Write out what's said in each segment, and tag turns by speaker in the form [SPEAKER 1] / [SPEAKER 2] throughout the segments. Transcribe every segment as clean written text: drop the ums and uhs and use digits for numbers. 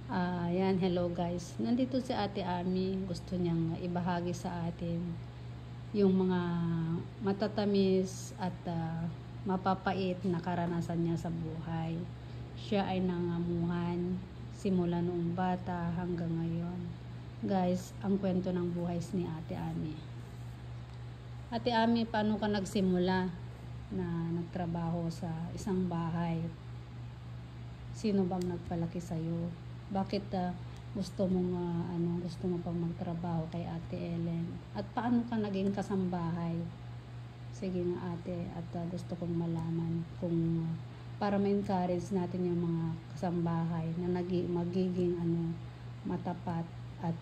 [SPEAKER 1] Yan, hello guys. Nandito si Ate Ami. Gusto niyang ibahagi sa atin yung mga matatamis at mapapait na karanasan niya sa buhay. Siya ay nangamuhan simula noong bata hanggang ngayon. Guys, ang kwento ng buhay ni Ate Ami. Ate Ami, paano ka nagsimula na nagtrabaho sa isang bahay? Sino bang nagpalaki sa'yo? Bakit gusto mo pang magtrabaho kay Ate Ellen? At paano ka naging kasambahay? Sige nga ate, at gusto kong malaman kung para ma-encourage natin yung mga kasambahay na magiging matapat at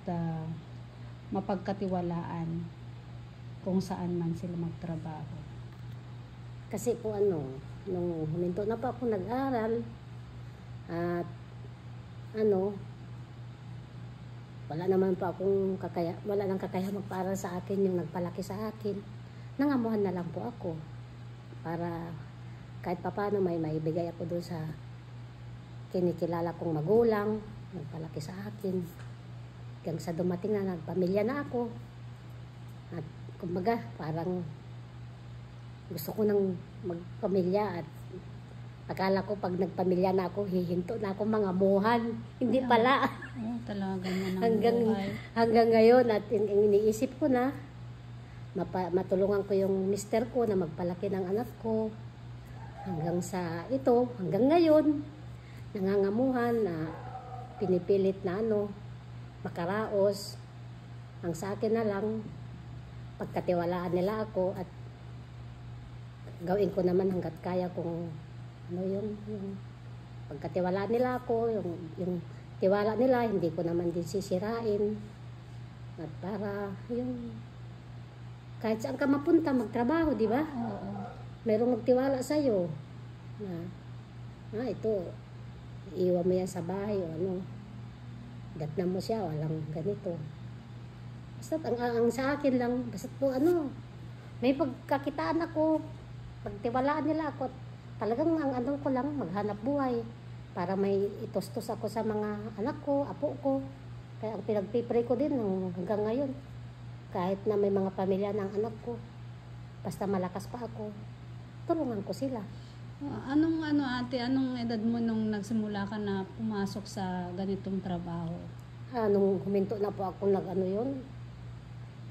[SPEAKER 1] mapagkatiwalaan kung saan man sila magtrabaho.
[SPEAKER 2] Kasi po nung huminto na po ako nag-aral at wala naman po akong wala nang kakaya magpaaral sa akin yung nagpalaki sa akin. Nangamuhan na lang po ako para kahit papaano may maibigay ako doon sa kinikilala kong magulang, nagpalaki sa akin. Hanggang sa dumating na nagpamilya na ako. At kumbaga parang gusto ko nang magpamilya at akala ko pag nagpamilya na ako, hihinto na ako mangamuhan. Hindi pala.
[SPEAKER 1] Talaga buhay.
[SPEAKER 2] Hanggang ngayon at iniisip ko na matulungan ko yung mister ko na magpalaki ng anak ko. Hanggang ngayon, nangangamuhan na pinipilit na makaraos. Ang sa akin na lang, pagkatiwalaan nila ako at gawin ko naman hanggat kaya kung yung pagkatiwala nila ako, yung tiwala nila, hindi ko naman din sisirain. At para kahit saan ka mapunta, magtrabaho, di ba?
[SPEAKER 1] Oo.
[SPEAKER 2] Merong magtiwala sa'yo na ito, iiwan mo yan sa bahay o datnan mo siya, walang ganito. Basta ang sa akin lang, basta po may pagkakitaan ako, pagtiwalaan nila ako. Talagang ang ko lang, maghanap buhay para may itustos ako sa mga anak ko, apo ko. Kaya ang pinagpipray ko din hanggang ngayon. Kahit na may mga pamilya ng anak ko, basta malakas pa ako, tulungan ko sila.
[SPEAKER 1] Anong edad mo nung nagsimula ka na pumasok sa ganitong trabaho?
[SPEAKER 2] Nung huminto na po ako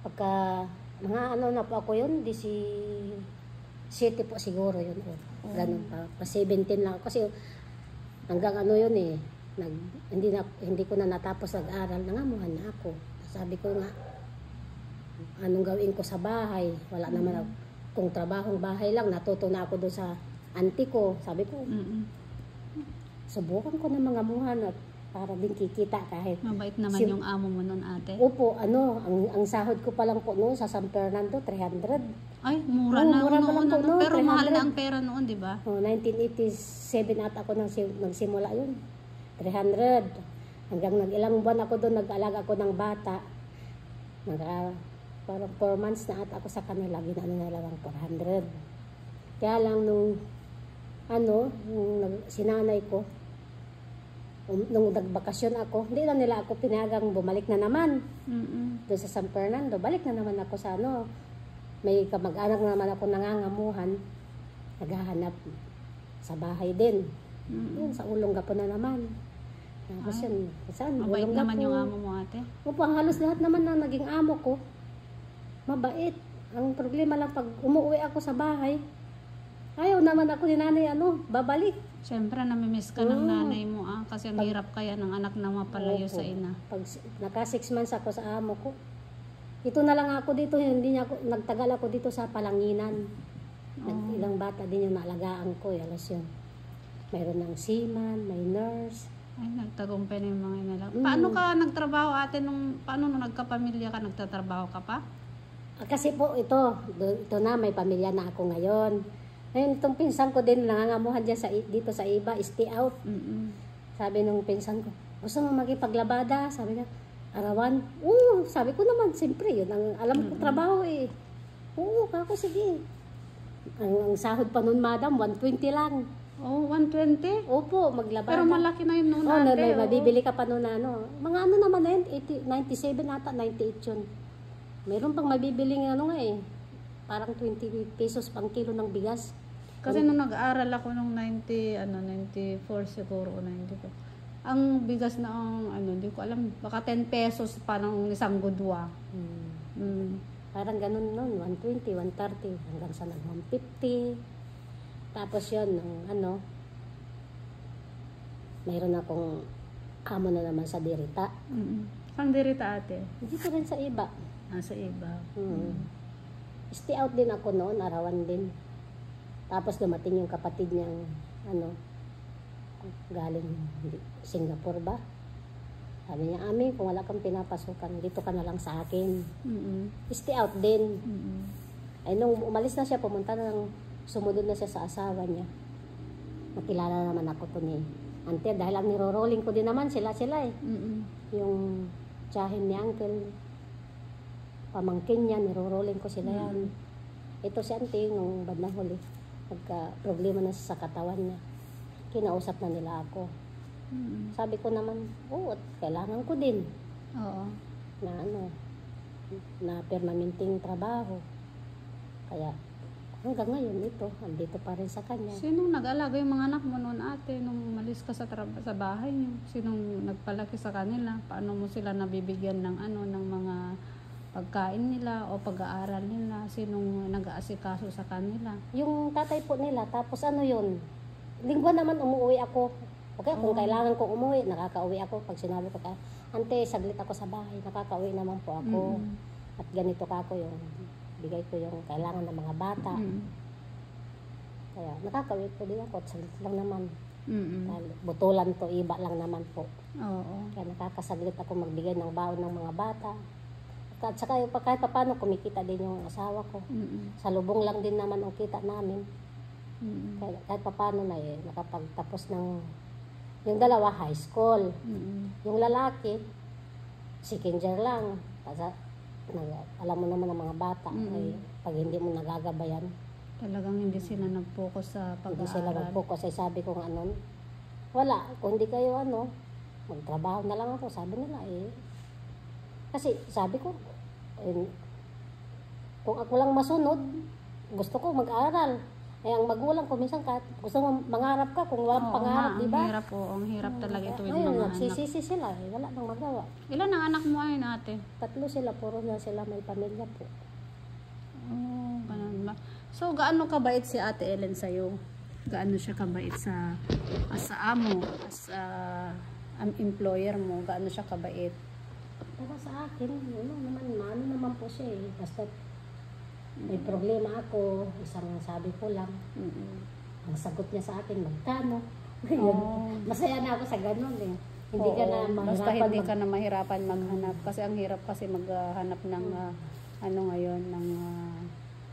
[SPEAKER 2] pagka mga na po ako yun, City po siguro yun. Ganun pa. 17 lang ako. Kasi hanggang yun hindi ko na natapos nag-aral. Nangamuhan na ako. Sabi ko nga, anong gawin ko sa bahay? Wala naman kung trabahong bahay lang. Natuto na ako doon sa auntie ko. Sabi ko, subukan ko na mangamuhan at para din kikita kahit.
[SPEAKER 1] Mabait naman yung amo mo nun, ate.
[SPEAKER 2] Opo, ang sahod ko pa lang po noon sa San Fernando, 300.
[SPEAKER 1] Ay, mura na noon. Pero 300. Mahal na ang pera noon, di ba?
[SPEAKER 2] 1987 at ako nagsimula yun. 300. Hanggang ilang buwan ako doon, nag-alaga ako ng bata. Parang 4 months na at ako sa kanila, ginano na lang 400. Kaya lang nung sinanay ko, nung nagbakasyon ako, hindi na nila ako pinagang bumalik na naman. Doon sa San Fernando, balik na naman ako sa may kamag-anak naman ako nangangamuhan, naghahanap sa bahay din. Yun, sa Ulongga po na naman. Tapos yun, saan?
[SPEAKER 1] Mabait naman yung amo mo, ate?
[SPEAKER 2] Opo, halos lahat naman na naging amo ko, mabait. Ang problema lang pag umuwi ako sa bahay, ayaw naman ako ni nanay babalik.
[SPEAKER 1] Siyempre, namimiss ka ng nanay mo kasi ang hirap kaya ng anak na mapalayo sa ina.
[SPEAKER 2] Pag naka 6 months ako sa amo ko, ito na lang ako dito, nagtagal ako dito sa Palanginan. Ilang bata din yung naalagaan ko, alas yun. Mayroon ng seaman, may nurse.
[SPEAKER 1] Ay, nagtagumpay na yung mga inalag. Paano ka nagtrabaho, ate? Paano nung nagkapamilya ka, nagtatrabaho ka pa?
[SPEAKER 2] Kasi po ito na, may pamilya na ako ngayon. Ngayon, itong pinsan ko din, nangangamuhan dyan dito sa iba, stay out. Sabi nung pinsan ko, gusto mo makipaglabada? Sabi niya, arawan? Oo, sabi ko naman, siyempre, yun ang alam ko trabaho Oo, kako, sige. Ang sahod pa nun, madam, 120 lang.
[SPEAKER 1] Oh, 120?
[SPEAKER 2] Opo, maglabada.
[SPEAKER 1] Pero malaki na yun noon
[SPEAKER 2] Oh, no,
[SPEAKER 1] ate.
[SPEAKER 2] may mabibili ka pa noon na ano. Mga ano naman na yun, 97 ata, 98 yun. Mayroon pang mabibili ng ano nga eh. Parang 20 pesos pang kilo ng bigas.
[SPEAKER 1] Kasi nung nag-aaral ako nung 94 siguro o 92. Ang bigas na ang hindi ko alam, baka 10 pesos parang isang gudwa.
[SPEAKER 2] Parang ganun noon, 120, 130, hanggang sa nag-150. Tapos yun, mayroon akong amo na naman sa Dirita.
[SPEAKER 1] Saan dirita ate?
[SPEAKER 2] Dito rin sa iba.
[SPEAKER 1] Sa iba.
[SPEAKER 2] Stay out din ako noon, arawan din. Tapos dumating yung kapatid niyang, galing Singapore ba? Sabi niya, Ami, kung wala kang pinapasukan, dito ka na lang sa akin. Stay out din. Ay, nung umalis na siya, pumunta na lang, sumunod na siya sa asawa niya. Nakilala naman ako to ni Ante, dahil ang niro-rolling ko din naman, sila eh. Yung tiyahin ni Uncle, pamangkin niya, niro-rolling ko sila yan. Ito si Ante, nung bandang huli, nagka-problema na sa katawan niya. Kinausap na nila ako. Sabi ko naman, kailangan ko din.
[SPEAKER 1] Oo.
[SPEAKER 2] Na permanenteng trabaho. Kaya, hanggang ngayon ito, andito pa rin sa kanya.
[SPEAKER 1] Sinong nag-alaga yung mga anak mo noon ate nung umalis ka sa bahay niyo? Sinong nagpalaki sa kanila? Paano mo sila nabibigyan ng ng mga pagkain nila o pag-aaral nila? Sinong nag-aasikaso sa kanila?
[SPEAKER 2] Yung tatay po nila, tapos yun, linggo naman umuwi ako. Okay, kung kailangan ko umuwi, nakaka-uwi ako. Pag sinabi ko, Ante, saglit ako sa bahay, nakaka-uwi naman po ako. At ganito ka ako yung bigay ko yung kailangan ng mga bata. Kaya nakaka-uwi ko din ako, saglit lang naman. Butulan to, iba lang naman po.
[SPEAKER 1] Oo.
[SPEAKER 2] Kaya nakakasaglit ako magbigay ng baon ng mga bata. At saka kahit paano kumikita din yung asawa ko. Sa lubong lang din naman ang kita namin. Kahit paano na nakapagtapos ng yung dalawa high school. Yung lalaki second year lang. Kasi alam mo naman ang mga bata ay pag hindi mo nagagabayan,
[SPEAKER 1] talagang hindi sila nag-focus sa pag-aaral.
[SPEAKER 2] Hindi sila nag-focus. Ay sabi ko wala, kung hindi kayo magtrabaho na lang ako, sabi nila kasi sabi ko kung ako lang masunod, gusto ko mag-aral. Ang magulang ko minsan gusto mo mangarap ka kung walang pangarap, di ba?
[SPEAKER 1] Ang hirap talaga ito yung
[SPEAKER 2] mga
[SPEAKER 1] mga
[SPEAKER 2] nagsisisi sila, wala nang magawa.
[SPEAKER 1] Ilan ang anak mo ay ate?
[SPEAKER 2] 3 sila, puro na sila may pamilya po.
[SPEAKER 1] Ganun ba? So, gaano kabait si Ate Ellen sa'yo? Gaano siya kabait sa amo, employer mo? Gaano siya kabait?
[SPEAKER 2] Para sa akin, ano naman po siya basta may problema ako, isang sabi ko lang, ang sagot niya sa akin, magkano? Masaya na ako sa ganun Hindi ka na mahirapan.
[SPEAKER 1] Basta hindi ka na mahirapan maghanap. Kasi ang hirap kasi maghanap ng ngayon, ng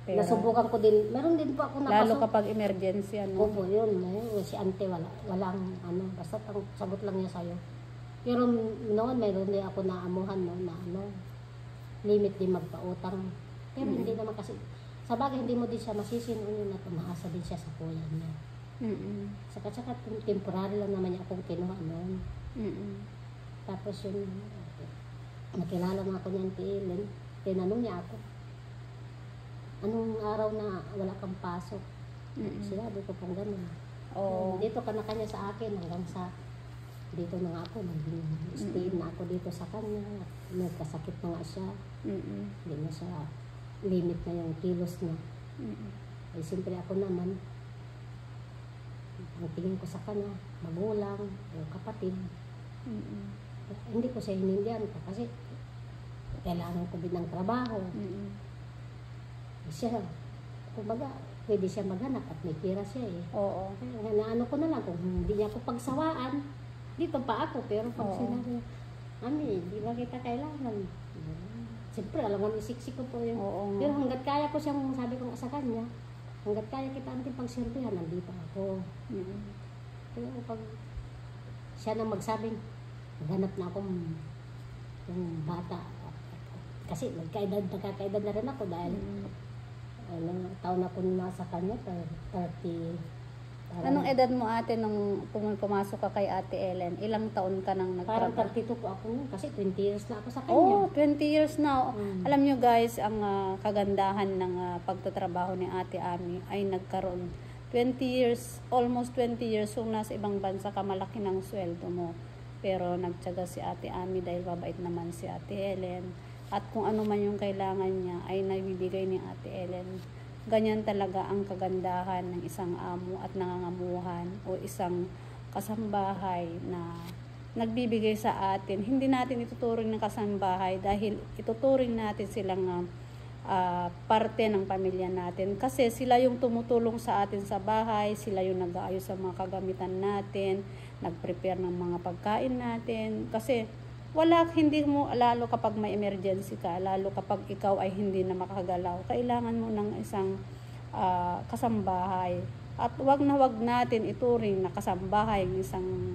[SPEAKER 1] pera.
[SPEAKER 2] Nasubukan ko din, meron din po ako
[SPEAKER 1] lalo kapag emergency,
[SPEAKER 2] Opo, yun. Si ante, walang basta ang sagot lang niya sa'yo. Pero noon, meron din ako naamuhan limit din magpautang. Pero hindi naman kasi, sa bagay hindi mo din siya masisinunin na tumaasa din siya sa kuya niya. Saka temporary lang naman niya akong kinuha noon. Tapos yun, nakilala mo ako niyan Ellen, tinanong niya ako, anong araw na wala kang pasok? Sinabi ko pang gano'n. Dito ka na kanya sa akin hanggang sa dito na nga ako, nag-stay na ako dito sa kanya. Nagkasakit na nga siya. Hindi na siya limit na yung kilos niya. Ay siyempre ako naman, ang tingin ko sa kanya, magulang, yung kapatid. Hindi ko siya hinindihan ko kasi kailangan ko din ng trabaho. Siya, kumbaga, pwede siya maghanap at may pira siya Kaya naano ko na lang, kung hindi niya ako pagsawaan, dito pa ako, pero pag sinabi, Ami, di ba kita kailangan? Siyempre, alam mo, isiksik ko po yun. Pero hanggat kaya ko siyang, sabi ko sa kanya, hanggat kaya kita anting pagsilbihan, nandito ako. Pero pag siya nang magsabing, maghanap na akong yung bata. Kasi nagkakaedad na rin ako dahil taon na ako nasa kanya, 34
[SPEAKER 1] Anong edad mo ate nung pumasok ka kay Ate Ellen? Ilang taon ka nang
[SPEAKER 2] Parang
[SPEAKER 1] nagtrabaho?
[SPEAKER 2] 32 po ako nun, kasi 20 years na ako sa kanya.
[SPEAKER 1] Oh, 20 years na.
[SPEAKER 2] Mm.
[SPEAKER 1] Alam nyo guys, ang kagandahan ng pagtatrabaho ni Ate Ami ay nagkaroon 20 years, almost 20 years kung nasa ibang bansa ka, malaki ng sweldo mo. Pero nagtiyaga si Ate Ami dahil babait naman si Ate Ellen. At kung ano man yung kailangan niya ay nabibigay ni Ate Ellen. Ganyan talaga ang kagandahan ng isang amo at nangangamuhan o isang kasambahay na nagbibigay sa atin. Hindi natin ituturing ng kasambahay dahil ituturing natin silang parte ng pamilya natin. Kasi sila yung tumutulong sa atin sa bahay, sila yung nag-aayos sa mga kagamitan natin, nag-prepare ng mga pagkain natin. Kasi hindi mo, lalo kapag may emergency ka, lalo kapag ikaw ay hindi na makagalaw, kailangan mo ng isang kasambahay. At wag natin ituring na kasambahay ng isang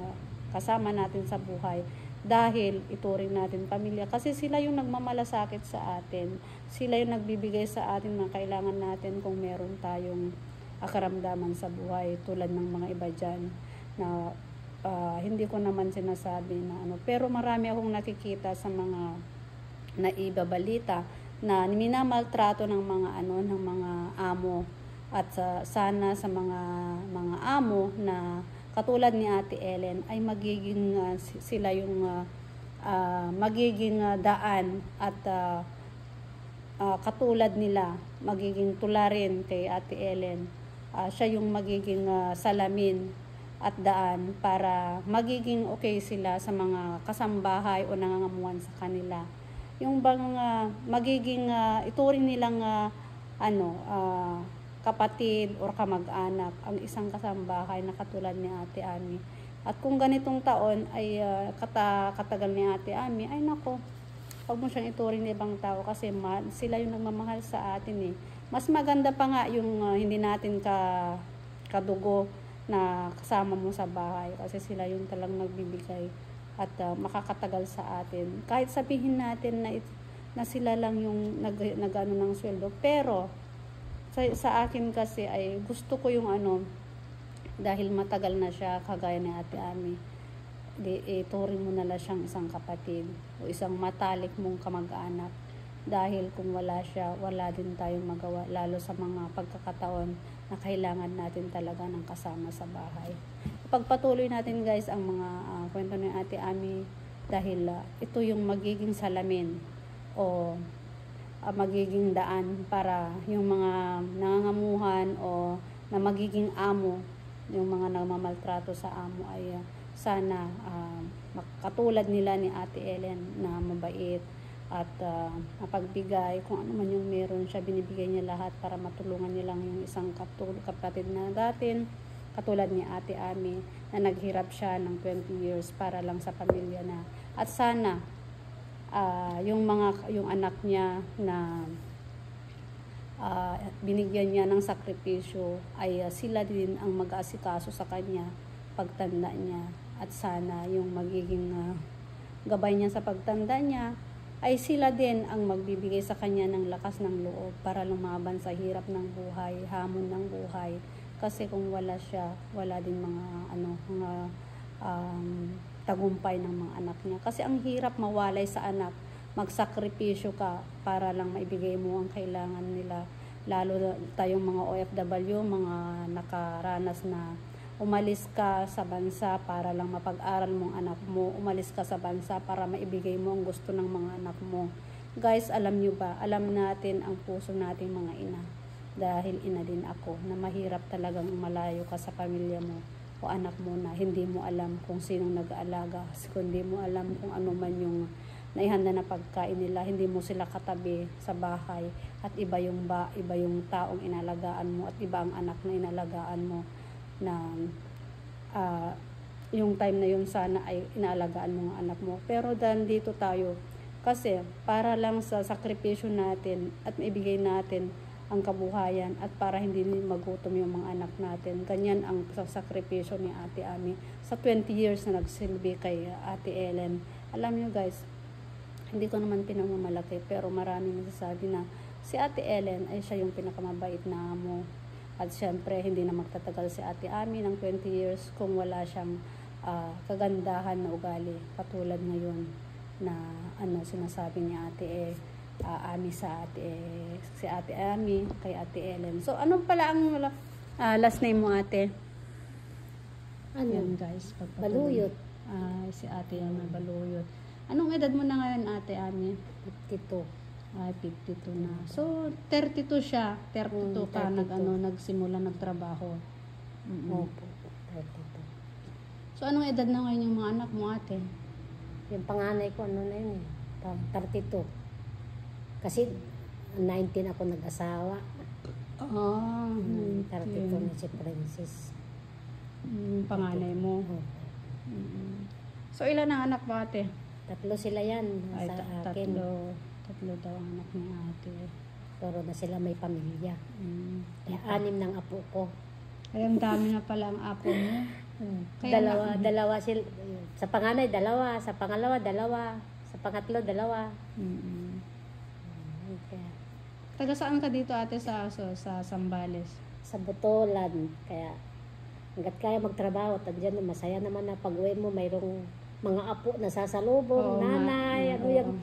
[SPEAKER 1] kasama natin sa buhay dahil ituring natin pamilya. Kasi sila yung nagmamalasakit sa atin. Sila yung nagbibigay sa atin ng kailangan natin kung meron tayong karamdaman sa buhay tulad ng mga iba dyan na hindi ko naman sinasabi na ano, pero marami akong nakikita sa mga naibabalita na minamaltrato ng mga ng mga amo at sana sa mga amo na katulad ni Ate Ellen ay magiging sila yung magiging daan at katulad nila, magiging tularin kay Ate Ellen. Siya yung magiging salamin at daan para magiging okay sila sa mga kasambahay o nangangamuhan sa kanila. Yung bang magiging ituring nilang kapatid o kamag-anak ang isang kasambahay na katulad ni Ate Ami. At kung ganitong taon ay katagal ni Ate Ami, ay nako, huwag mo siyang ituring ng ibang tao kasi sila yung nagmamahal sa atin eh. Mas maganda pa nga yung hindi natin kadugo na kasama mo sa bahay kasi sila yung talagang nagbibigay at makakatagal sa atin. Kahit sabihin natin na sila lang yung nag-ano ng sweldo, pero sa akin kasi ay gusto ko yung dahil matagal na siya kagaya ni Ate Ami, ituring mo na lang siyang isang kapatid o isang matalik mong kamag-anak dahil kung wala siya, wala din tayong magawa lalo sa mga pagkakataon na kailangan natin talaga ng kasama sa bahay. Pagpatuloy natin guys ang mga kwento ni Ate Ami dahil ito yung magiging salamin o magiging daan para yung mga nangangamuhan o na magiging amo, yung mga nagmamaltrato sa amo ay sana katulad nila ni Ate Ellen na mabait at mapagbigay kung ano man yung meron siya, binibigay niya lahat para matulungan niya lang yung isang kapatid na natin katulad ni Ate Ami na naghirap siya ng 20 years para lang sa pamilya na at sana yung anak niya na binigyan niya ng sakripisyo ay sila din ang mag-aasikaso sa kanya pagtanda niya at sana yung magiging gabay niya sa pagtanda niya ay sila din ang magbibigay sa kanya ng lakas ng loob para lumaban sa hirap ng buhay, hamon ng buhay. Kasi kung wala siya, wala din mga tagumpay ng mga anak niya. Kasi ang hirap mawalay sa anak, magsakripisyo ka para lang maibigay mo ang kailangan nila. Lalo tayong mga OFW, mga nakaranas na umalis ka sa bansa para lang mapag-aral mong anak mo. Umalis ka sa bansa para maibigay mo ang gusto ng mga anak mo. Guys, alam nyo ba? Alam natin ang puso nating mga ina. Dahil ina din ako na mahirap talagang malayo ka sa pamilya mo o anak mo na hindi mo alam kung sinong nag-aalaga. Kung hindi mo alam kung ano man yung naihanda na pagkain nila, hindi mo sila katabi sa bahay at iba yung taong inalagaan mo at iba ang anak na inalagaan mo na yung time na yun sana ay inaalagaan mo ang anak mo. Pero dito tayo kasi para lang sa sakripisyo natin at maibigay natin ang kabuhayan at para hindi magutom yung mga anak natin. Ganyan ang sakripisyo ni Ate Ami sa 20 years na nagsilbi kay Ate Ellen. Alam nyo guys, hindi ko naman pinamamalaki pero maraming nagsasabi na si Ate Ellen ay siya yung pinakamabait na amo At syempre, hindi na magtatagal si Ate Ami ng 20 years kung wala siyang kagandahan na ugali. Katulad ngayon na sinasabi ni Ate Ami si Ate Ami kay Ate Ellen. So, ano pala ang last name mo, Ate?
[SPEAKER 2] Ano?
[SPEAKER 1] Yan, guys.
[SPEAKER 2] Baluyot.
[SPEAKER 1] Si Ate Ami Baluyot. Anong edad mo na ngayon, Ate Ami?
[SPEAKER 2] 52.
[SPEAKER 1] 52 na. So, 32 siya. 32 ka
[SPEAKER 2] 32.
[SPEAKER 1] Nagsimula nagtrabaho.
[SPEAKER 2] Opo, 32.
[SPEAKER 1] So, anong edad na ngayon yung mga anak mo, Ate?
[SPEAKER 2] Yung panganay ko, ano na yun 32. Kasi 19 ako nag-asawa. 32 na si Princess.
[SPEAKER 1] Panganay mo.
[SPEAKER 2] Opo.
[SPEAKER 1] So, ilan ang anak mo, Ate?
[SPEAKER 2] 3 sila yan
[SPEAKER 1] Ay,
[SPEAKER 2] sa akin.
[SPEAKER 1] Tatlo daw ang anak ni Ate.
[SPEAKER 2] Pero na sila may pamilya. Kaya 6 ng apo ko.
[SPEAKER 1] Ay, ang dami na pala ang apo mo. Kaya
[SPEAKER 2] Dalawa sila. Sa panganay, 2. Sa pangalawa, 2. Sa pangatlo, 2. Kaya,
[SPEAKER 1] Taga saan ka dito, Ate, sa Zambales?
[SPEAKER 2] sa Botolan. Kaya hanggat kaya magtrabaho, tandyan masaya naman na pag-uwi mo, mayroong mga apo na sasalubong, nanay, yung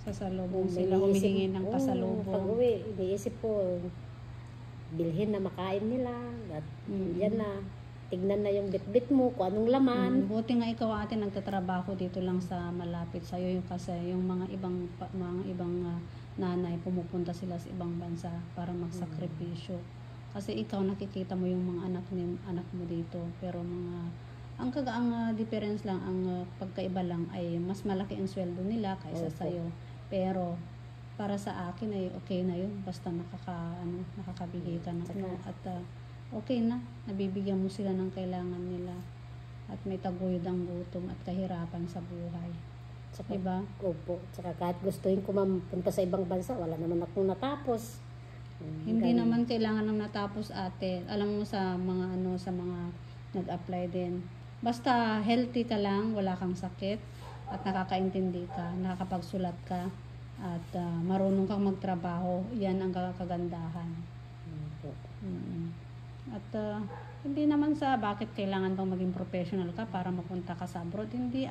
[SPEAKER 1] sasalubong sila, humihingi ng pasalubong.
[SPEAKER 2] Pag-uwi, iniisip ko, bilhin na makain nila. At yan na, tignan na yung bit-bit mo, kung anong laman.
[SPEAKER 1] Buti nga ikaw, Ate, nagtatrabaho dito lang sa malapit sa'yo. Kasi yung mga ibang nanay, pumupunta sila sa ibang bansa para magsakripisyo. Kasi ikaw, nakikita mo yung mga anak mo dito. Pero ang difference lang, ang pagkaiba lang ay mas malaki ang sweldo nila kaysa sa'yo. Pero para sa akin ay okay na yun, basta nakakabigay ka ng at okay na, nabibigyan mo sila ng kailangan nila at may taguyod ang gutom at kahirapan sa buhay.
[SPEAKER 2] Tsaka,
[SPEAKER 1] diba?
[SPEAKER 2] Opo. Tsaka kahit gustuhin ko mapunta sa ibang bansa, wala naman akong natapos.
[SPEAKER 1] Hindi naman kailangan ng natapos, Ate. Alam mo sa mga nag-apply din. Basta healthy ka lang, wala kang sakit at nakakaintindi ka, nakakapagsulat ka at marunong kang magtrabaho, yan ang kagandahan. At hindi naman sa bakit kailangan bang maging professional ka para mapunta ka sa abroad, hindi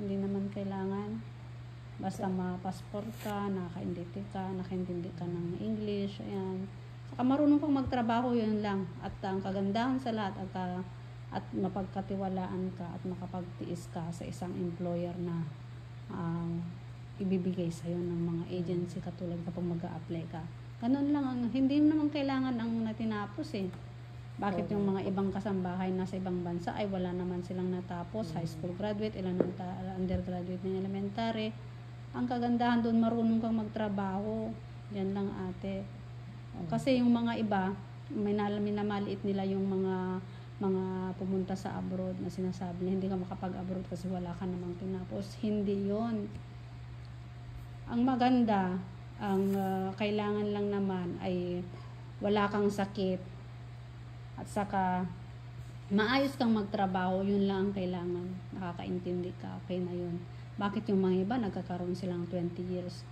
[SPEAKER 1] naman kailangan. Basta ma-passport ka, nakaintindi ka ng English, ayan. Saka marunong kang magtrabaho, yun lang. At ang kagandahan sa lahat at mapagkatiwalaan ka at makapagtiis ka sa isang employer na ibibigay sa'yo ng mga agency katulad kapag mag-a-apply ka. Ganun lang, hindi naman kailangan ang natinapos Bakit yung mga ibang kasambahay na sa ibang bansa ay wala naman silang natapos, high school graduate, undergraduate ng elementary. Ang kagandahan doon, marunong kang magtrabaho. Yan lang, Ate. Kasi yung mga iba, minamaliit nila yung mga pumunta sa abroad na sinasabi na hindi ka makapag-abroad kasi wala ka namang tinapos. Hindi yon. Ang maganda, ang kailangan lang naman ay wala kang sakit at saka maayos kang magtrabaho, yun lang ang kailangan. Nakakaintindi ka, okay na yun. Bakit yung mga iba nagkakaroon silang 20 years?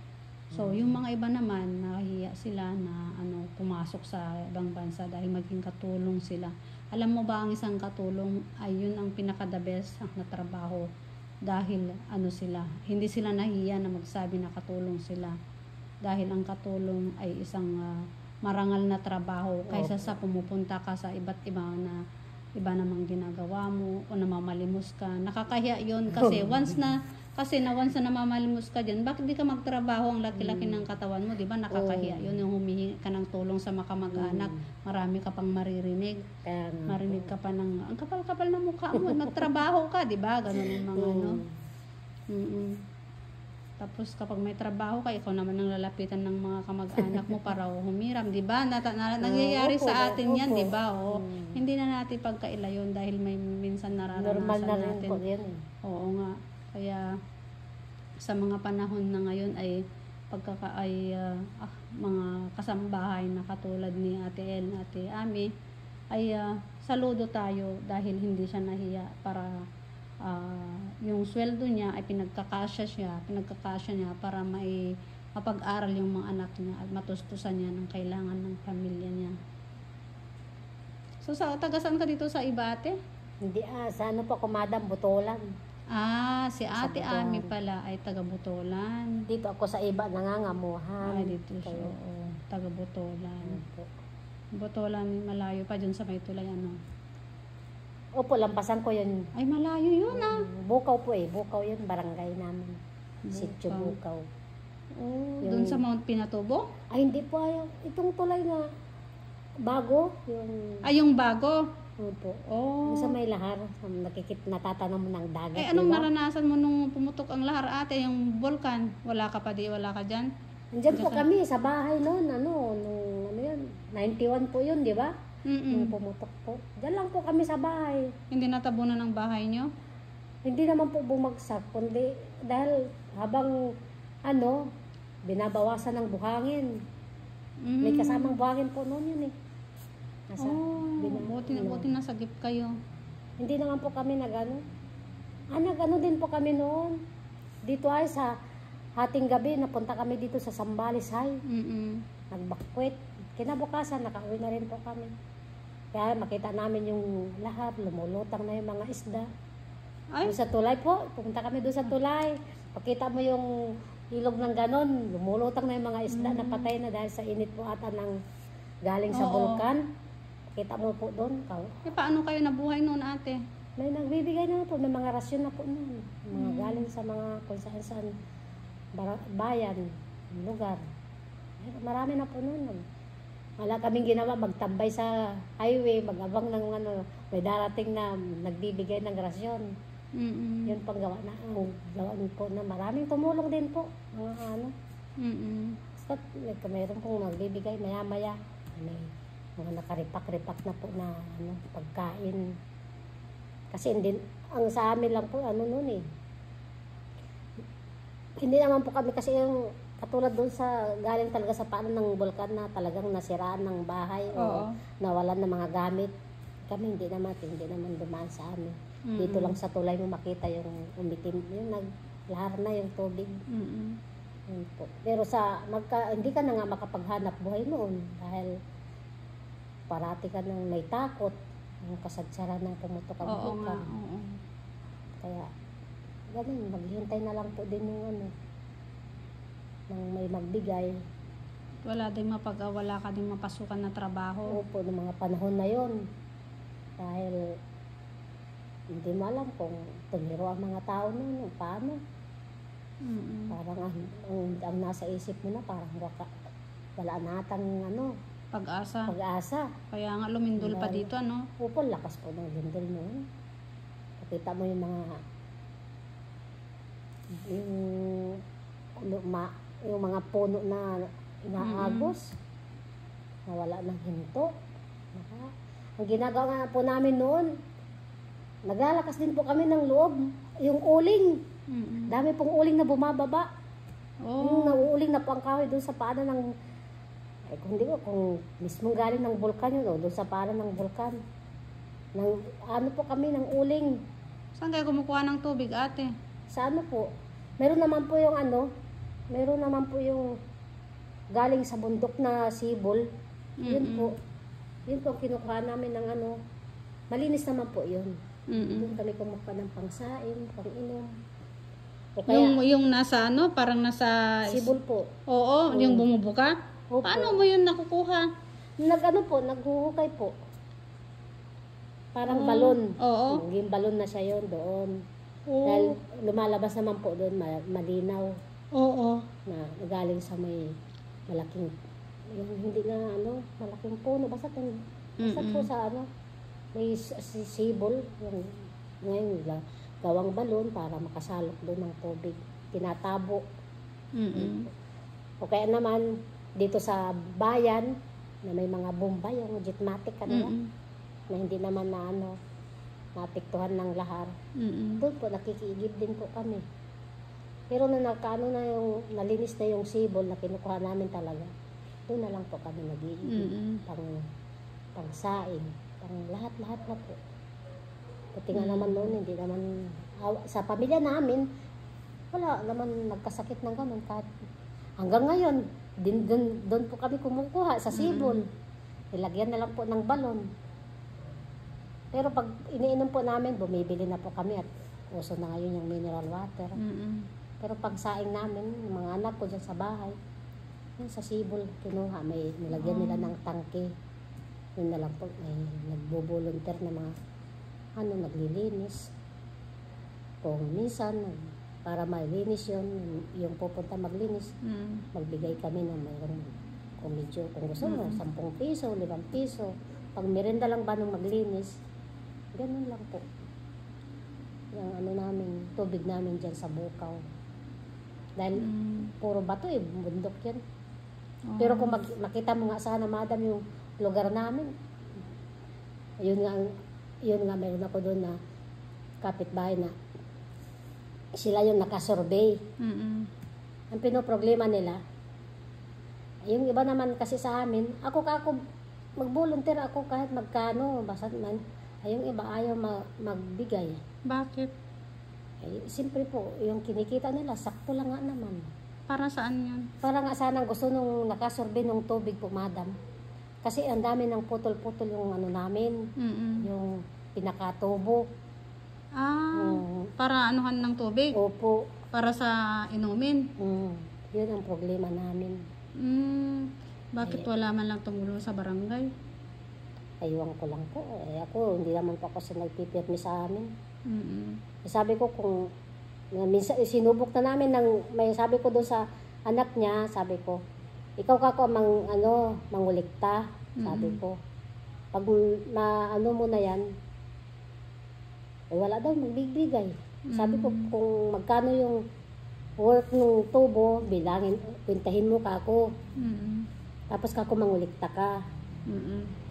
[SPEAKER 1] So, yung mga iba naman, nahihiya sila na pumasok sa ibang bansa dahil maging katulong sila. Alam mo ba, ang isang katulong ay yun ang pinaka-the best na trabaho dahil hindi sila nahihiya na magsabi na katulong sila. Dahil ang katulong ay isang marangal na trabaho kaysa sa pumupunta ka sa iba't iba namang ginagawa mo o namamalimos ka. Nakakahiya yun kasi once na namamalimos ka dyan, bakit di ka magtrabaho? Ang laki-laki ng katawan mo, di ba? Nakakahiya yun, yung humihingi ka ng tulong sa makamag-anak. Marami ka pang maririnig. Marinig ka pa ng, ang kapal-kapal na mukha mo, nagtrabaho ka, di ba? Ganun yung mga Tapos kapag may trabaho ka, ikaw naman ang lalapitan ng mga kamag-anak mo para humiram, di ba? Nangyayari sa atin yan, di ba? Hindi na natin pagkaila yun dahil may minsan nararanasan
[SPEAKER 2] normal na rin
[SPEAKER 1] natin.
[SPEAKER 2] po yan.
[SPEAKER 1] Oo nga. Kaya sa mga panahon na ngayon ay mga kasambahay na katulad ni Ate El, Ate Ami ay saludo tayo dahil hindi siya nahiya para yung sweldo niya ay pinagkakasya niya para mapag-aral yung mga anak niya at matustusan niya ng kailangan ng pamilya niya. So, taga saan ka dito sa iba, ate?
[SPEAKER 2] Hindi sa ano po ako, Madam Butolan.
[SPEAKER 1] Si
[SPEAKER 2] Sa
[SPEAKER 1] Ate
[SPEAKER 2] Butolan.
[SPEAKER 1] Ami pala ay taga Butolan.
[SPEAKER 2] Dito ako sa iba nangangamuhan.
[SPEAKER 1] Dito siya,
[SPEAKER 2] Kaya,
[SPEAKER 1] oo, taga Butolan.
[SPEAKER 2] ano po.
[SPEAKER 1] Butolan, malayo pa dyan sa may tulay, ano?
[SPEAKER 2] Opo, lampasan ko yun.
[SPEAKER 1] Ay, malayo yun, ah.
[SPEAKER 2] Bukaw po Bukaw yun, barangay namin. Sitio
[SPEAKER 1] Bukaw.
[SPEAKER 2] Bukaw.
[SPEAKER 1] Oh,
[SPEAKER 2] Yung-
[SPEAKER 1] doon sa Mount Pinatubo?
[SPEAKER 2] Ay, hindi po itong tulay na bago.
[SPEAKER 1] Yung bago.
[SPEAKER 2] Opo.
[SPEAKER 1] Oh.
[SPEAKER 2] Yung sa may lahar, natatanam mo ng dagat.
[SPEAKER 1] Anong
[SPEAKER 2] di ba?
[SPEAKER 1] naranasan mo nung pumutok ang lahar, ate? Yung vulkan? Wala ka dyan?
[SPEAKER 2] Andyan po kami sa bahay noon, nung ano yun, 91 po yun, di ba? Nung pumutok po. Diyan lang po kami sa bahay.
[SPEAKER 1] Hindi natabunan ng bahay nyo?
[SPEAKER 2] Hindi naman po bumagsak, kundi dahil habang binabawasan ng buhangin. May kasamang buhangin po noon yun eh.
[SPEAKER 1] Buti nasagip kayo.
[SPEAKER 2] Hindi naman po kami nagano din po kami noon. Dito ay sa hating gabi, napunta kami dito sa Sambales High. Nagbakwit. Kinabukasan, nakauwi na rin po kami. Kaya makita namin yung lahat, lumulutang na yung mga isda.
[SPEAKER 1] Ay,
[SPEAKER 2] Doon sa tulay po, pumunta kami doon sa tulay. Pakita mo yung ilog ng ganon, lumulutang na yung mga isda na patay na dahil sa init po ata ng galing sa
[SPEAKER 1] Oo.
[SPEAKER 2] bulkan. Pakita mo po doon.
[SPEAKER 1] paano kayo nabuhay noon, ate?
[SPEAKER 2] May nagbibigay na po, may mga rasyon na po noon. Mga galing sa mga kung saan bayan, lugar. Marami na po noon. Wala kaming ginawa, magtambay sa highway, magabang ng may darating na nagbibigay ng rasyon. Yun pang gawa po na maraming tumulong din po. Basta mayroon pong magbibigay maya-maya. May mga nakaripak-ripak na po na pagkain. Kasi ang sa amin lang po, noon eh. Hindi naman po kami kasi yung katulad doon sa galing talaga sa paanan ng bulkan na talagang nasiraan ng bahay o nawalan ng mga gamit. Kami hindi naman dumaan sa amin. Dito lang sa tulay mo makita yung umitim, yung naglahar na yung tubig. Yun po. Pero hindi ka na nga makapaghanap buhay noon dahil parati ka nang may takot yung kasagsaran ng pumutok ang bulkan. Kaya ganun, maghihintay na lang po din yung nang may magbigay.
[SPEAKER 1] Wala ka din mapasukan na trabaho.
[SPEAKER 2] Opo, ng mga panahon na yon. Dahil hindi mo alam kung tumiro ang mga tao noon, paano. Parang ang nasa isip mo na parang wala natang pag-asa.
[SPEAKER 1] Kaya nga lumindol pa dito, ano?
[SPEAKER 2] Opo, lakas po ng lindol noon. Pakita mo yung mga puno na inaagos. Nawala ng hinto. Ang ginagawa po namin noon, naglalakas din po kami ng loob. Yung uling. Dami pong uling na bumababa. Yung nauuling na po ang kahoy doon sa paanan ng kung mismong galing ng bulkan yun, doon sa paanan ng bulkan. Po kami ng uling.
[SPEAKER 1] Saan kayo kumukuha ng tubig, ate?
[SPEAKER 2] Sa po? Meron naman po yung galing sa bundok na sibol. Yun po kinukuha namin ng malinis naman po yun. Doon kami kumukuha ng pangsain, pang-inom.
[SPEAKER 1] Yung nasa parang nasa
[SPEAKER 2] sibol po.
[SPEAKER 1] Oo, yung bumubuka?
[SPEAKER 2] Opo.
[SPEAKER 1] Paano mo yun nakukuha?
[SPEAKER 2] Naghuhukay po. Parang balon.
[SPEAKER 1] Oo.
[SPEAKER 2] Yung balon na siya yun doon. Dahil lumalabas naman po doon, malinaw.
[SPEAKER 1] Oo.
[SPEAKER 2] Na galing sa may malaking, yung hindi na malaking puno. Basta po sa may sibol. Ngayon, gawang balon para makasalok doon ng tubig. Tinatabo. O kaya naman, dito sa bayan, na may mga bomba, yung jetmatic na hindi naman naapektuhan ng lahar. Doon po, nakikiigib din po kami. Pero na yung nalinis na yung sibol na kinukuha namin talaga, doon na lang po kami nag-iigib. Pang-saing, pang lahat-lahat na po. Pati nga naman noon, hindi naman, sa pamilya namin, wala naman nagkasakit ng ganun. Hanggang ngayon, doon po kami kumukuha sa sibol. Nilagyan na lang po ng balon. Pero pag iniinom po namin, bumibili na po kami at uso na ngayon yung mineral water. Pero pag saing namin, yung mga anak ko dyan sa bahay, yun sa sibol kinuha, may nilagyan nila ng tangke. Yun na lang po, may nagbo-volunteer na mga naglilinis. Kung minsan, para malinis yun, yung pupunta maglinis, magbigay kami ng mayroong kung gusto mo, 10 piso, 5 piso. Pag merenda lang ba nung maglinis, ganun lang po. Yung namin, tubig namin dyan sa Bukaw. Dahil puro bato bundok yan. Pero kung makita mo nga sana, madam, yung lugar namin, yun nga meron ako doon na kapitbahay na sila yung nakasurvey. Ang pinoproblema nila, yung iba naman kasi sa amin, ako mag-volunteer ako kahit magkano, basta man, yung iba ayaw magbigay.
[SPEAKER 1] Bakit?
[SPEAKER 2] Siyempre po, yung kinikita nila, sakto lang nga naman.
[SPEAKER 1] Para saan yun?
[SPEAKER 2] Para nga sana gusto nung nakasurvey nung tubig po, madam. Kasi ang dami ng putol-putol yung namin, yung pinakatubo.
[SPEAKER 1] Para anuhan ng tubig?
[SPEAKER 2] Opo.
[SPEAKER 1] Para sa inumin?
[SPEAKER 2] Yun ang problema namin.
[SPEAKER 1] Bakit wala man lang tumulong sa barangay?
[SPEAKER 2] Aywan ko lang po. Ako, hindi naman po ako nagpipirmi sa amin. Sabi ko kung minsan sinubok na namin may sabi ko doon sa anak niya, sabi ko, ikaw kako mangulikta, sabi ko. Pag maano mo na yan, wala daw magbibigay. Sabi ko kung magkano yung work ng tubo, pintahin mo kako. Tapos kako mangulikta ka.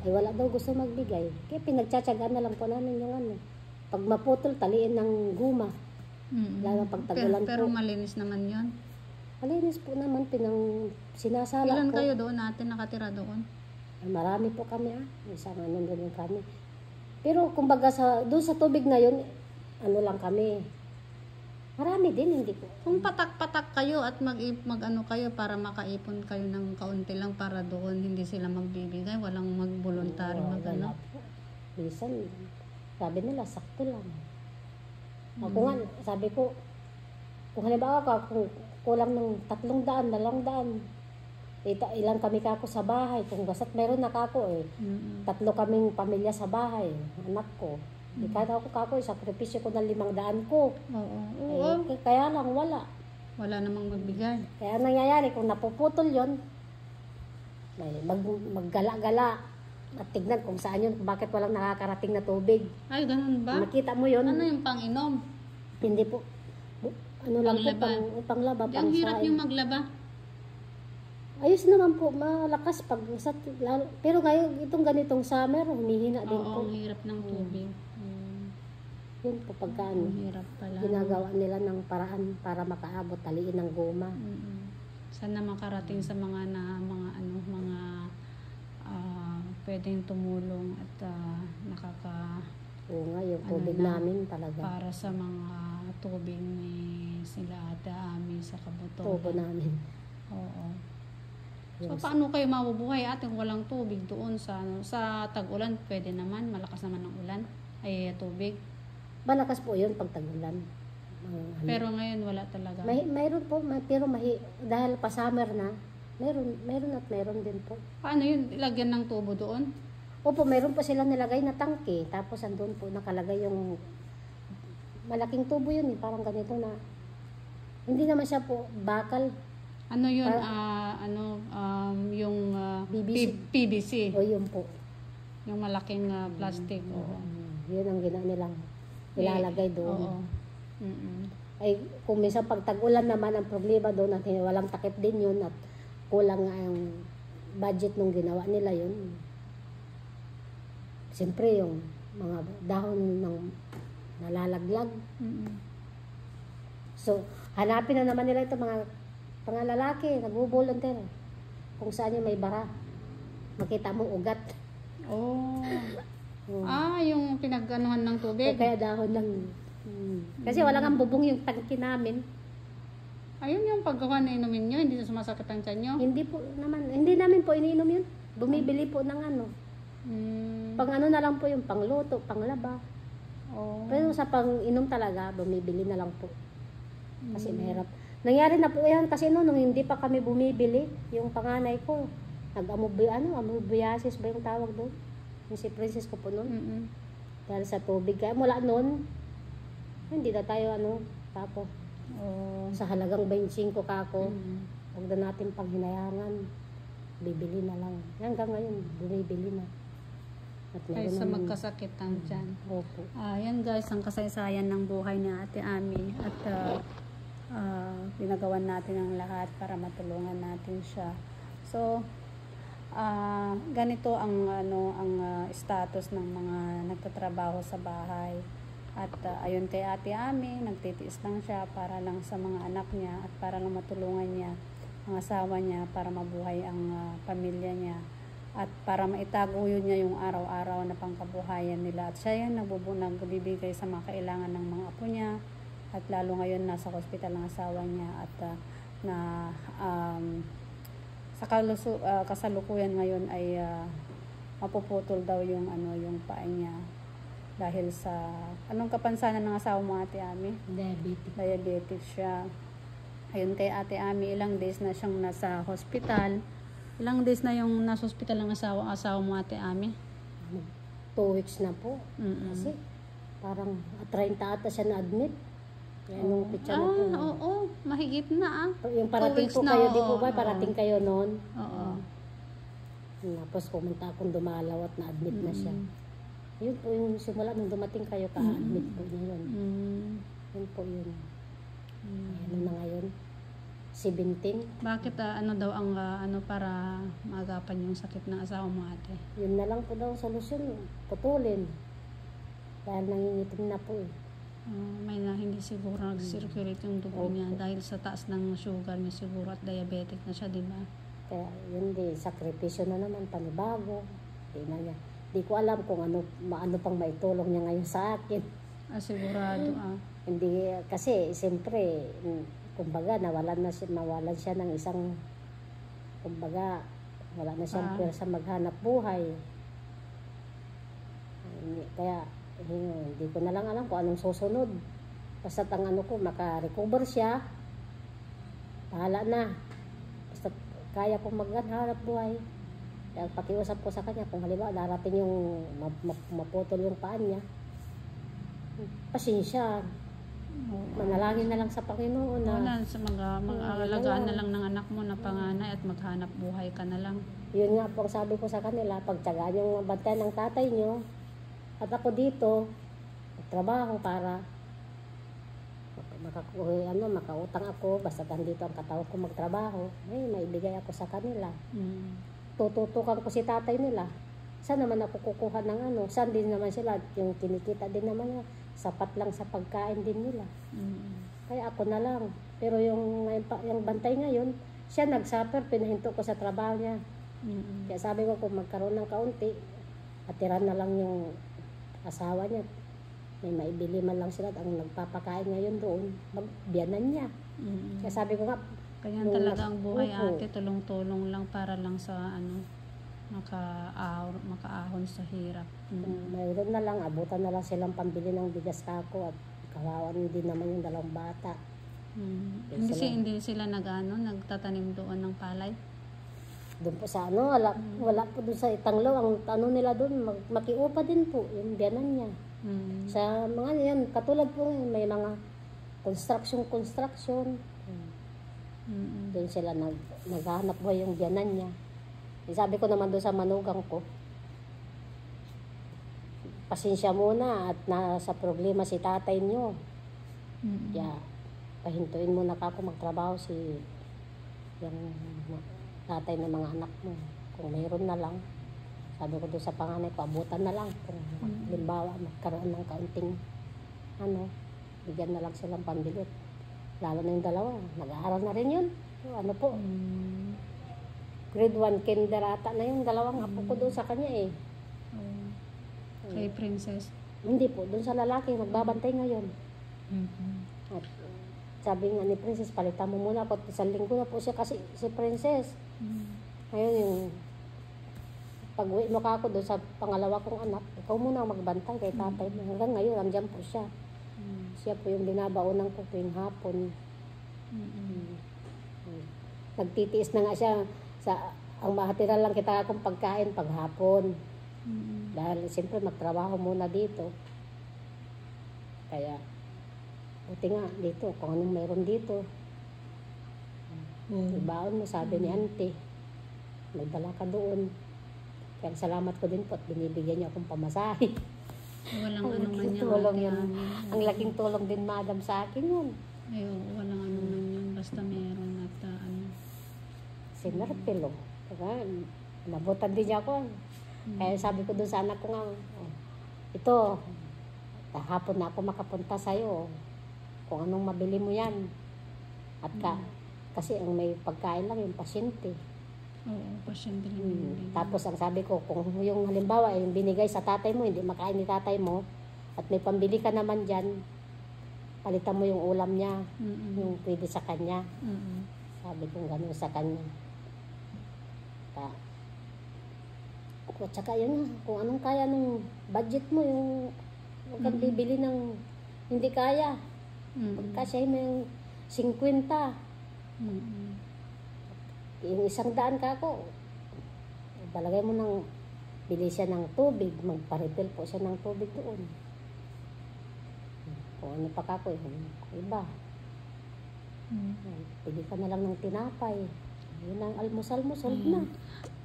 [SPEAKER 2] Wala daw gusto magbigay. Kaya pinagtsatsagaan na lang po namin yung pag maputol, taliin ng guma. Lalo pag tagulan po.
[SPEAKER 1] Pero malinis naman yon.
[SPEAKER 2] Malinis po naman, sinasala
[SPEAKER 1] Ilan
[SPEAKER 2] po.
[SPEAKER 1] kayo doon natin nakatira doon?
[SPEAKER 2] Marami po kami Isang din kami. Pero kumbaga doon sa tubig na yun, lang kami. Marami din, hindi po.
[SPEAKER 1] Kung patak-patak kayo at mag-ano kayo para makaipon kayo ng kaunti lang para doon, hindi sila magbibigay, walang mag-voluntary mag-ano.
[SPEAKER 2] Minsan, sabi nila, sakto lang. Ako nga, sabi ko, kung halimbawa kung kulang ng 300, 200, ilang kami kako sa bahay, kung basta't meron na kako 3 kaming pamilya sa bahay, anak ko. Kahit ako kako, sakripisyo ko ng 500 ko. Kaya lang, wala.
[SPEAKER 1] Wala namang magbigay.
[SPEAKER 2] Kaya nangyayari, kung napuputol yon, maggala-gala. At tignan kung saan yun, bakit walang nakakarating na tubig.
[SPEAKER 1] Ay, ganun ba?
[SPEAKER 2] Makita mo yun.
[SPEAKER 1] Ano yung pang-inom?
[SPEAKER 2] Hindi po. Lang po, panglaba,
[SPEAKER 1] ang hirap yung maglaba.
[SPEAKER 2] Ayos naman po, malakas pero ngayon, itong ganitong summer, humihina din po.
[SPEAKER 1] Oo, ang hirap ng tubig.
[SPEAKER 2] Yun po,
[SPEAKER 1] Ang hirap pala.
[SPEAKER 2] ginagawa nila ng paraan para makaabot, taliin ng goma.
[SPEAKER 1] Sana makarating sa mga pwedeng tumulong at
[SPEAKER 2] Oo nga, yung tubig namin talaga.
[SPEAKER 1] para sa mga tubig ni sila Ate Ami sa Kabutogan.
[SPEAKER 2] Tubo namin.
[SPEAKER 1] Oo. So, paano kayo mabubuhay kung walang tubig doon sa tag-ulan? Pwede naman, malakas naman ang ulan, ay tubig.
[SPEAKER 2] Malakas po yun pag tag-ulan.
[SPEAKER 1] Pero ngayon wala talaga.
[SPEAKER 2] Mayroon po, pero dahil pa summer na, meron din po.
[SPEAKER 1] Paano yun? Ilagyan ng tubo doon?
[SPEAKER 2] Opo, meron po sila nilagay na tangke, tapos andun po nakalagay yung malaking tubo yun parang ganito na, hindi naman siya po bakal.
[SPEAKER 1] Ano yun? Yung PVC.
[SPEAKER 2] O yun po.
[SPEAKER 1] Yung malaking plastic.
[SPEAKER 2] Yun ang nilang ilalagay doon.
[SPEAKER 1] Oo.
[SPEAKER 2] Ay, kung minsan pag tag-ulan naman ang problema doon at walang takip din yun at kulang nga ang budget nung ginawa nila yun. Siyempre yung mga dahon ng nalalaglag. So, hanapin na naman nila ito mga lalaki, nag-volunteer. Kung saan yung may bara, makita mo ugat.
[SPEAKER 1] Yung pinag-anuhan ng tubig.
[SPEAKER 2] Kaya dahon ng... Kasi wala kang bubong yung tangki namin.
[SPEAKER 1] Ayun yung paggawa na inumin nyo, hindi na sumasakit ang tiyan nyo?
[SPEAKER 2] Hindi namin po iniinom yun. Bumibili po ng ano. Pang ano na lang po yung pangluto, panglaba.
[SPEAKER 1] Oh.
[SPEAKER 2] Pero sa pang-inom talaga, bumibili na lang po. Kasi mahirap. Nangyari na po yan kasi nung hindi pa kami bumibili, yung panganay ko, amoebiasis ba yung tawag doon? Yung si Princess ko po noon. Dahil sa tubig. Kaya mula noon, hindi na tayo tapos. Sa halagang 25 kako, huwag na natin panghinayangan. Bibili na lang. Hanggang ngayon, bumibili na. At
[SPEAKER 1] Ay, sa magkasakit ang tiyan.
[SPEAKER 2] Opo.
[SPEAKER 1] Yan guys, ang kasaysayan ng buhay ni Ate Ami. At ginagawan natin ang lahat para matulungan natin siya. So, ganito ang status ng mga nagtatrabaho sa bahay. At ayon kay Ate Ami, nagtitiis lang siya para lang sa mga anak niya at para lang matulungan niya ang asawa niya para mabuhay ang pamilya niya at para maitaguyod niya yung araw-araw na pangkabuhayan nila. At siya yan nagbibigay sa mga kailangan ng mga apo niya at lalo ngayon nasa hospital ang asawa niya at sa kasalukuyan ngayon ay mapuputol daw yung yung paa niya dahil sa anong kapansanan ng asawa mo, Ate Ami? Diabetic siya. Ayun kay Ate Ami, ilang days na siyang nasa hospital. Ilang days na yung nasa hospital ang asawa mo, Ate Ami?
[SPEAKER 2] 2 weeks na po. Kasi parang 30 ata siya na-admit. Yan yung picture na po.
[SPEAKER 1] Oo, mahigit na
[SPEAKER 2] Yung parating po kayo, di po ba? Parating kayo noon.
[SPEAKER 1] Oo.
[SPEAKER 2] Tapos pumunta akong dumalaw at na-admit na siya. Yun po yung simula nung dumating kayo, ka-admit po niya yun. Yun po yun. Ano na ngayon? 17.
[SPEAKER 1] Bakit ano daw ang para maagapan yung sakit ng asawa mo, Ate?
[SPEAKER 2] Yun na lang po daw ang solusyon. Putulin. Dahil nangingitim na po eh.
[SPEAKER 1] May hindi siguro nag-circulate yung dugo niya dahil sa taas ng sugar niya siguro at diabetic na siya, di ba?
[SPEAKER 2] Kaya yun sakripisyo na naman, panibago. Di ko alam kung ano pang maitulong niya ngayon sa akin.
[SPEAKER 1] Sigurado
[SPEAKER 2] Hindi, kasi siyempre, kumbaga nawalan siya ng isang, kumbaga, wala na siyang pwersa maghanap buhay. Kaya, hindi ko na lang alam kung anong susunod. Basta ang maka-recover siya, bahala na. Basta kaya kong maghanap buhay. Kaya pakiusap ko sa kanya, kung halimbawa darating yung maputol yung paan niya, pasensya. Manalangin na lang sa Panginoon na
[SPEAKER 1] sa mag-alagaan na lang ng anak mo na panganay at maghanap buhay ka na lang.
[SPEAKER 2] Yun nga po ang sabi ko sa kanila, pagtyagaan yung bantayan ng tatay nyo at ako dito magtrabaho para makautang ako, basta dito ang katawan ko magtrabaho, maibigay ako sa kanila. Tututukan ko si tatay nila. Saan naman ako kukuha ng saan din naman sila, yung kinikita din naman sapat lang sa pagkain din nila. Kaya ako na lang. Pero yung bantay ngayon, siya nag-suffer, pinahinto ko sa trabaho niya. Kaya sabi ko kung magkaroon ng kaunti, atiran na lang yung asawa niya. May maibili man lang sila, ang nagpapakain ngayon doon, magbiyanan niya. Kaya sabi ko nga,
[SPEAKER 1] kaya talaga ang buhay, Ate, tulong-tulong lang para lang sa makaahon sa hirap.
[SPEAKER 2] Mayroon na lang, abutan na lang silang pambili ng bigas kako at kawawan din naman yung 2 bata.
[SPEAKER 1] Hindi sila nagtatanim doon ng palay?
[SPEAKER 2] Doon po sa wala po doon sa Itanglaw, ang nila doon, makiupa din po, yung biyanan niya. Sa mga yan, katulad po ngayon, may mga construction. Doon sila naghahanap buhay yung biyanan niya. Sabi ko naman doon sa manugang ko, pasensya muna at nasa problema si tatay niyo. Kaya pahintuin muna ako magtrabaho yung tatay ng mga anak mo. Kung mayroon na lang, sabi ko doon sa panganay ko, abutan na lang. Kung halimbawa magkaroon ng kaunting bigyan na lang silang pambili. Lalo na yung 2, nag-aaral na rin yun. Grade 1 kinder ata na yung 2 apo ko doon sa kanya eh.
[SPEAKER 1] Kay Princess?
[SPEAKER 2] Hindi po, doon sa lalaki, magbabantay ngayon. At sabi nga ni Princess, palitan mo muna po. Isang linggo na po siya kasi si Princess. Ngayon yung pag-uwi mo ka ako doon sa pangalawa kong anak, ikaw muna ang magbantay kay tatay mo. Hanggang ngayon, andyan po siya. Siya po yung binabaonan ko tuwing hapon. Nagtitiis na nga siya sa ang mahatira lang kita akong pagkain paghapon. Dahil siyempre magtrabaho muna dito. Kaya buti nga dito, kung anong mayroon dito. Ibaon mo, sabi ni auntie. Magdala ka doon. Kaya salamat ko din po at binibigyan niya akong pamasahe.
[SPEAKER 1] Walang ano man yan.
[SPEAKER 2] Tulong yun. Ang laking tulong din, madam, sa akin yun.
[SPEAKER 1] Ay, walang ano man yun. Basta meron at ano.
[SPEAKER 2] Sinerpilo. Diba? Nabutan din niya ako. Kaya sabi ko doon sa anak ko nga, ito, hapon na ako makapunta sa'yo. Kung anong mabili mo yan. At kasi ang may pagkain lang yung pasyente.
[SPEAKER 1] Oo, pasyente lang.
[SPEAKER 2] Tapos ang sabi ko, kung yung halimbawa yung binigay sa tatay mo, hindi makain ni tatay mo, at may pambili ka naman dyan, palitan mo yung ulam niya, yung pwede sa kanya. Sabi ko gano'n sa kanya. At saka yun nga, kung anong kaya ng budget mo, yung huwag kang bibili ng hindi kaya. Pagkasya mo yung 50. Yung 100 ka ako, balagay mo ng bili siya ng tubig, magpa-refill po siya ng tubig doon. Kung ano pa kako, yung iba. Pili ka na lang ng tinapay. Yun ang almusal mo, solve na.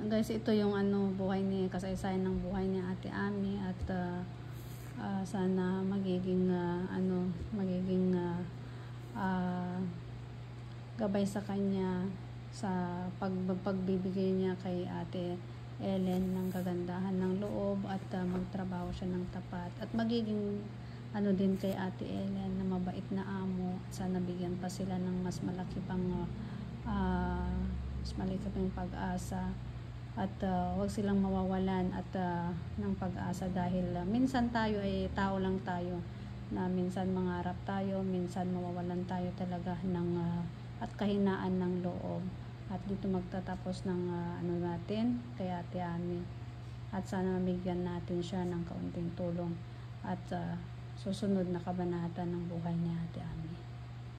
[SPEAKER 1] Guys, ito yung ano, buhay ni, kasaysayan ng buhay ni Ate Ami at sana magiging gabay sa kanya sa pagbibigay niya kay Ate Ellen ng kagandahan ng loob at magtrabaho siya ng tapat at magiging ano din kay Ate Ellen na mabait na amo. Sana bigyan pa sila ng mas malaki pang pag-asa at huwag silang mawawalan at ng pag-asa dahil minsan tayo ay tao lang tayo na minsan mangarap tayo, minsan mawawalan tayo talaga ng at kahinaan ng loob. At dito magtatapos ng ano natin kay Ate Ami. At sana mabigyan natin siya ng kaunting tulong at susunod na kabanata ng buhay ni Ate Ami.